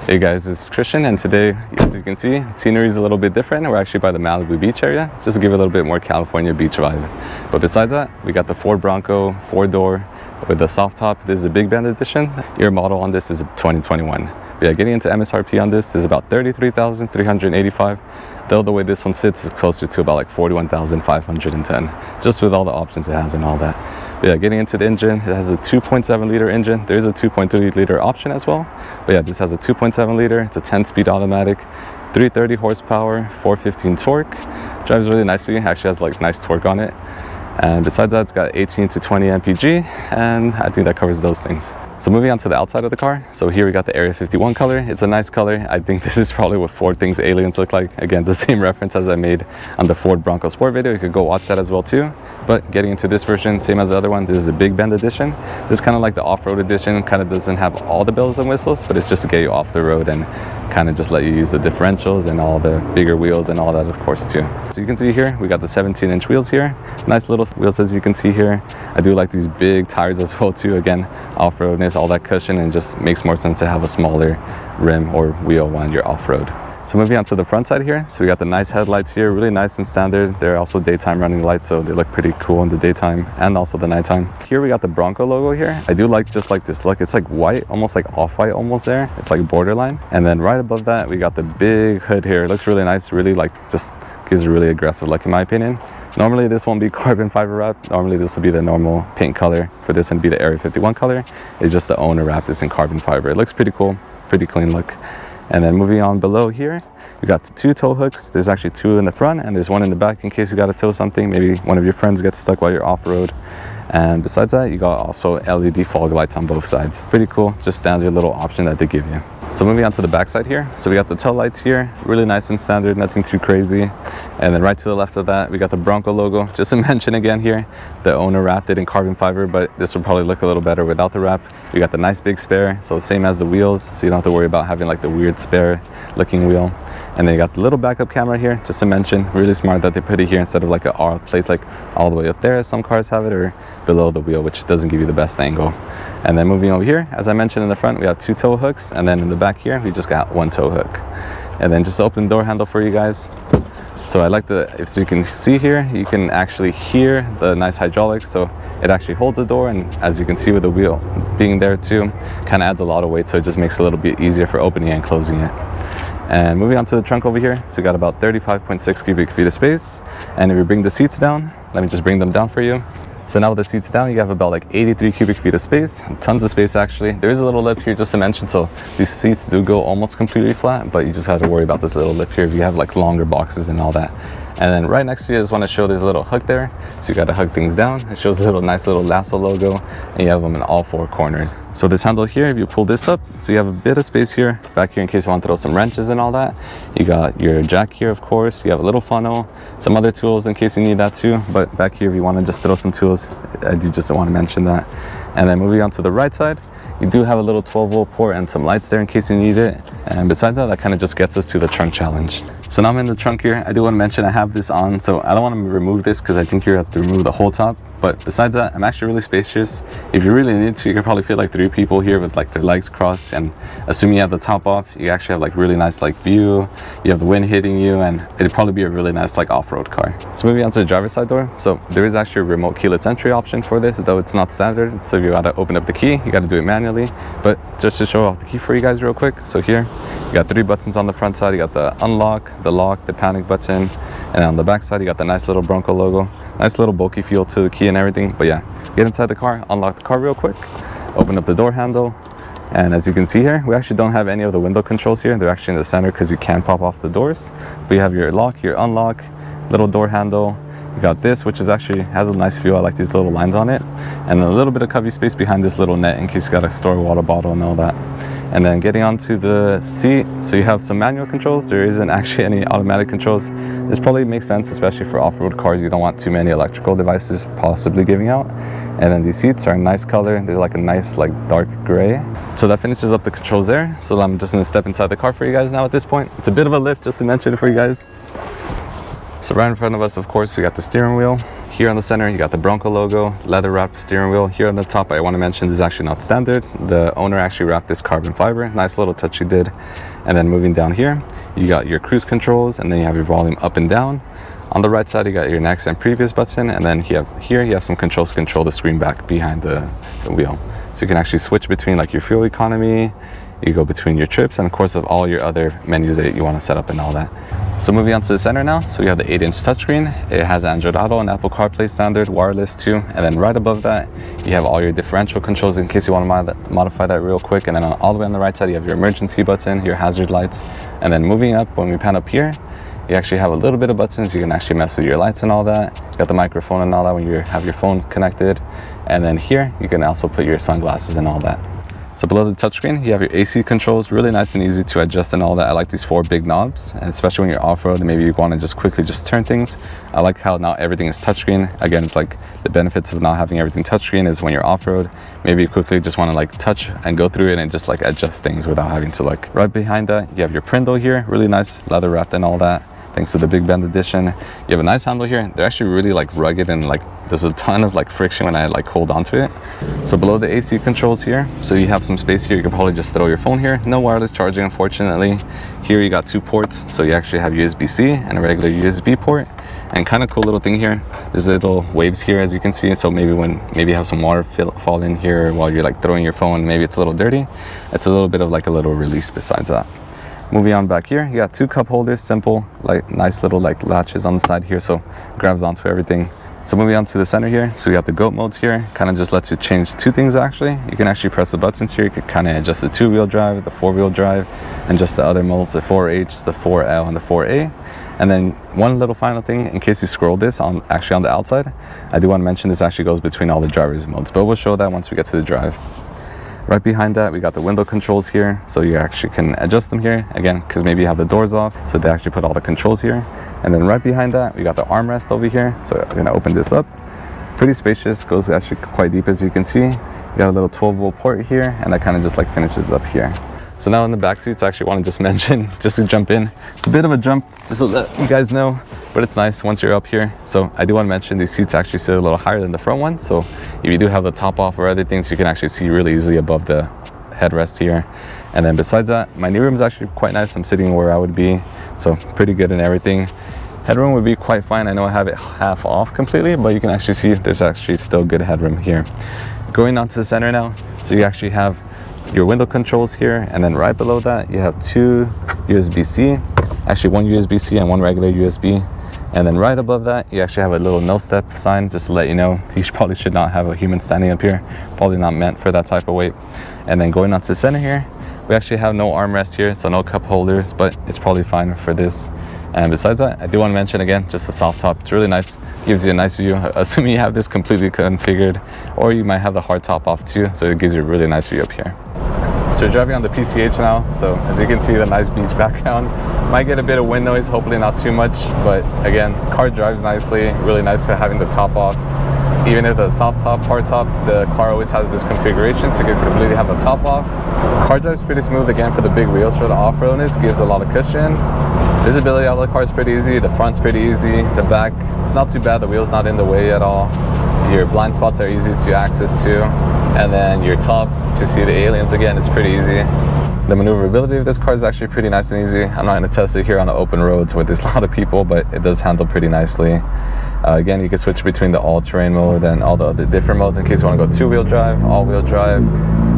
Hey guys, it's Christian, and today, as you can see, scenery is a little bit different. We're actually by the Malibu beach area, just to give it a little bit more California beach vibe. But besides that, we got the Ford Bronco 4-door with the soft top. This is a big band edition. Year model on this is 2021. But yeah, getting into MSRP on this is about $33,385. Though the way this one sits is closer to about like $41,510, just with all the options it has and all that. But yeah, getting into the engine, it has a 2.7 liter engine. There is a 2.3 liter option as well. But yeah, this has a 2.7 liter. It's a 10-speed automatic, 330 horsepower, 415 torque. Drives really nicely. Actually has like nice torque on it. And besides that, it's got 18 to 20 mpg, and I think that covers those things. So moving on to the outside of the car. So here we got the Area 51 color. It's a nice color. I think this is probably what Ford thinks aliens look like. Again, the same reference as I made on the Ford Bronco Sport video. You could go watch that as well too. But getting into this version, same as the other one, this is the Big Bend edition. This is kind of like the off-road edition. Kind of doesn't have all the bells and whistles, but it's just to get you off the road and kind of just let you use the differentials and all the bigger wheels and all that, of course, too. So you can see here, we got the 17-inch wheels here. Nice little wheels, as you can see here. I do like these big tires as well too. Again, off-roadness, all that cushion, and just makes more sense to have a smaller rim or wheel when you're off-road. So moving on to the front side here, so we got the nice headlights here, really nice and standard. They're also daytime running lights, so they look pretty cool in the daytime and also the nighttime. Here we got the Bronco logo here. I do like just like this look. It's like white, almost like off-white almost there. It's like borderline. And then right above that, we got the big hood here. It looks really nice, really like just gives a really aggressive look in my opinion. Normally this won't be carbon fiber wrap. Normally this will be the normal paint color. For this one, be the Area 51 color. It's just the owner wrapped this in carbon fiber. It looks pretty cool, pretty clean look. And then moving on below here, we got 2 tow hooks. There's actually 2 in the front and there's 1 in the back in case you got to tow something. Maybe one of your friends gets stuck while you're off-road. And besides that, you got also LED fog lights on both sides. Pretty cool, just standard little option that they give you. So moving on to the back side here. So we got the tail lights here, really nice and standard, nothing too crazy. And then right to the left of that, we got the Bronco logo. Just to mention again here, the owner wrapped it in carbon fiber, but this will probably look a little better without the wrap. We got the nice big spare, so same as the wheels, so you don't have to worry about having like the weird spare looking wheel. And then you got the little backup camera here, just to mention, really smart that they put it here instead of like a R place like all the way up there as some cars have it, or below the wheel, which doesn't give you the best angle. And then moving over here, as I mentioned in the front, we have 2 tow hooks, and then in the back here, we just got 1 tow hook. And then just open the door handle for you guys. So I like the, if you can see here, you can actually hear the nice hydraulics. So it actually holds the door, and as you can see with the wheel being there too, kind of adds a lot of weight, so it just makes it a little bit easier for opening and closing it. And moving on to the trunk over here, so we got about 35.6 cubic feet of space. And if you bring the seats down, let me just bring them down for you. So now with the seats down, you have about like 83 cubic feet of space, tons of space actually. There is a little lip here just to mention, so these seats do go almost completely flat, but you just have to worry about this little lip here if you have like longer boxes and all that. And then right next to you, I just want to show there's a little hook there. So you got to hug things down. It shows a little nice little lasso logo, and you have them in all 4 corners. So this handle here, if you pull this up, so you have a bit of space here, back here in case you want to throw some wrenches and all that. You got your jack here, of course. You have a little funnel, some other tools in case you need that too. But back here, if you want to just throw some tools, I do just want to mention that. And then moving on to the right side, you do have a little 12-volt port and some lights there in case you need it. And besides that, that kind of just gets us to the trunk challenge. So now I'm in the trunk here. I do want to mention I have this on, so I don't want to remove this because I think you have to remove the whole top. But besides that, I'm actually really spacious. If you really need to, you can probably fit like 3 people here with like their legs crossed. And assuming you have the top off, you actually have like really nice like view. You have the wind hitting you, and it'd probably be a really nice like off-road car. So moving on to the driver's side door. So there is actually a remote keyless entry option for this, though it's not standard. So if you got to open up the key, you got to do it manually. But just to show off the key for you guys real quick. So here, you got 3 buttons on the front side. You got the unlock, the lock, the panic button, and on the back side you got the nice little Bronco logo. Nice little bulky feel to the key and everything. But yeah, get inside the car, unlock the car real quick, open up the door handle, and as you can see here, we actually don't have any of the window controls here. They're actually in the center because you can pop off the doors. But you have your lock, your unlock, little door handle. You got this, which is actually has a nice feel. I like these little lines on it, and a little bit of cubby space behind this little net in case you got to store a water bottle and all that. And then getting onto the seat, so you have some manual controls. There isn't actually any automatic controls. This probably makes sense, especially for off-road cars. You don't want too many electrical devices possibly giving out. And then these seats are a nice color. They're like a nice like dark gray. So that finishes up the controls there. So I'm just gonna step inside the car for you guys now at this point. It's a bit of a lift just to mention it for you guys. So right in front of us, of course, we got the steering wheel. Here on the center, you got the Bronco logo, leather wrapped steering wheel. Here on the top, I want to mention this is actually not standard. The owner actually wrapped this carbon fiber. Nice little touch he did. And then moving down here, you got your cruise controls, and then you have your volume up and down. On the right side, you got your next and previous button, and then you have some controls to control the screen back behind the wheel. So you can actually switch between like your fuel economy, you go between your trips, and of course of all your other menus that you want to set up and all that. So moving on to the center now, so we have the 8-inch touchscreen. It has Android Auto and Apple CarPlay standard, wireless too. And then right above that, you have all your differential controls in case you want to modify that real quick. And then all the way on the right side, you have your emergency button, your hazard lights. And then moving up, when we pan up here, you actually have a little bit of buttons. You can actually mess with your lights and all that. You got the microphone and all that when you have your phone connected. And then here, you can also put your sunglasses and all that. So below the touchscreen, you have your AC controls, really nice and easy to adjust and all that. I like these 4 big knobs, and especially when you're off-road and maybe you want to just quickly just turn things. I like how now everything is touchscreen. Again, it's like the benefits of not having everything touchscreen is when you're off-road, maybe you quickly just want to like touch and go through it and just like adjust things without having to like. Right behind that, you have your Prindle here, really nice leather wrapped and all that. Thanks to the Big Bend edition. You have a nice handle here. They're actually really like rugged, and like there's a ton of like friction when I like hold onto it. So below the AC controls here, so you have some space here. You can probably just throw your phone here. No wireless charging, unfortunately. Here you got 2 ports, so you actually have USB-C and a regular USB port. And kind of cool little thing here, there's little waves here as you can see. So maybe when you have some water fall in here while you're like throwing your phone, maybe it's a little dirty. It's a little bit of like a little release besides that. Moving on back here, you got 2 cup holders, simple, like nice little like latches on the side here, so grabs onto everything. So moving on to the center here, so we got the GOAT modes here, kind of just lets you change 2 things actually. You can actually press the buttons here, you can kind of adjust the 2-wheel drive, the 4-wheel drive, and just the other modes, the 4H, the 4L, and the 4A. And then one little final thing, in case you scroll this on the outside, I do want to mention this actually goes between all the driver's modes, but we'll show that once we get to the drive. Right behind that, we got the window controls here, so you actually can adjust them here, again, because maybe you have the doors off, so they actually put all the controls here. And then right behind that, we got the armrest over here, so I'm gonna open this up. Pretty spacious, goes actually quite deep as you can see. You got a little 12-volt port here, and that kind of just like finishes up here. So now in the back seats, I actually want to just mention, just to jump in, it's a bit of a jump, just so that you guys know, but it's nice once you're up here. So I do want to mention these seats actually sit a little higher than the front one. So if you do have the top off or other things, you can actually see really easily above the headrest here. And then besides that, my knee room is actually quite nice. I'm sitting where I would be, so pretty good in everything. Headroom would be quite fine. I know I have it half off completely, but you can actually see there's actually still good headroom here. Going on to the center now, so you actually have your window controls here, and then right below that you have 2 USB-C, actually 1 USB-C and 1 regular USB. And then right above that you actually have a little no step sign, just to let you know you probably should not have a human standing up here, probably not meant for that type of weight. And then going on to the center here, we actually have no armrest here, so no cup holders, but it's probably fine for this. And besides that, I do want to mention again, just a soft top. It's really nice, gives you a nice view, assuming you have this completely configured, or you might have the hard top off too, so it gives you a really nice view up here. So we're driving on the PCH now, so as you can see, the nice beach background. Might get a bit of wind noise, hopefully not too much, but again, car drives nicely, really nice for having the top off. Even if the soft top, hard top, the car always has this configuration, so you can completely have the top off. Car drives pretty smooth, again, for the big wheels for the off-roadness, gives a lot of cushion. Visibility out of the car is pretty easy, the front's pretty easy, the back, it's not too bad, the wheel's not in the way at all. Your blind spots are easy to access to, and then your top to see the aliens, again, it's pretty easy. The maneuverability of this car is actually pretty nice and easy. I'm not going to test it here on the open roads where there's a lot of people, but it does handle pretty nicely. Again, you can switch between the all-terrain mode and all the other different modes in case you want to go 2-wheel drive, all-wheel drive.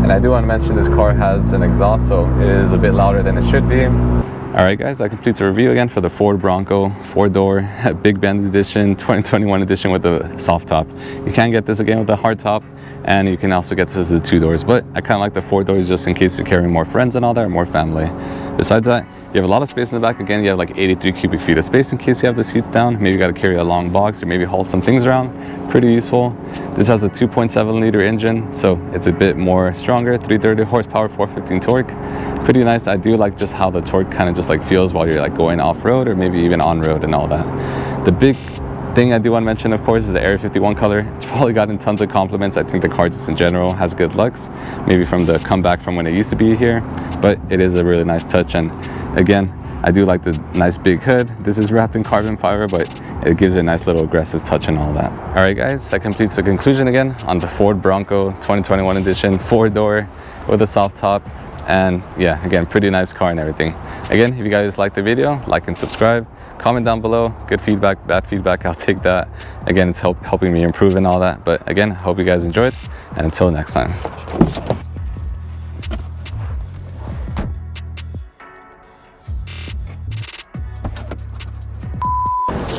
And I do want to mention this car has an exhaust, so it is a bit louder than it should be. Alright guys, that completes the review again for the Ford Bronco 4-door Big Bend edition, 2021 edition with the soft top. You can get this again with the hard top, and you can also get to the 2 doors, but I kind of like the 4 doors just in case you're carrying more friends and all that, or more family. Besides that, you have a lot of space in the back. Again, you have like 83 cubic feet of space in case you have the seats down. Maybe you got to carry a long box or maybe haul some things around. Pretty useful. This has a 2.7 liter engine, so it's a bit more stronger, 330 horsepower, 415 torque. Pretty nice. I do like just how the torque kind of just like feels while you're like going off-road or maybe even on-road and all that. The big thing I do want to mention, of course, is the Area 51 color. It's probably gotten tons of compliments. I think the car just in general has good looks, maybe from the comeback from when it used to be here, but it is a really nice touch. And again, I do like the nice big hood. This is wrapped in carbon fiber, but it gives it a nice little aggressive touch and all that. All right, guys, that completes the conclusion again on the Ford Bronco 2021 edition, 4-door with a soft top. And yeah, again, pretty nice car and everything. Again, if you guys like the video, like and subscribe. Comment down below. Good feedback, bad feedback, I'll take that. Again, it's helping me improve and all that. But again, I hope you guys enjoyed. And until next time.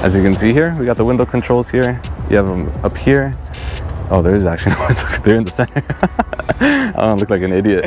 As you can see here, we got the window controls here. You have them up here. Oh, there is actually no window. They're in the center. I don't look like an idiot.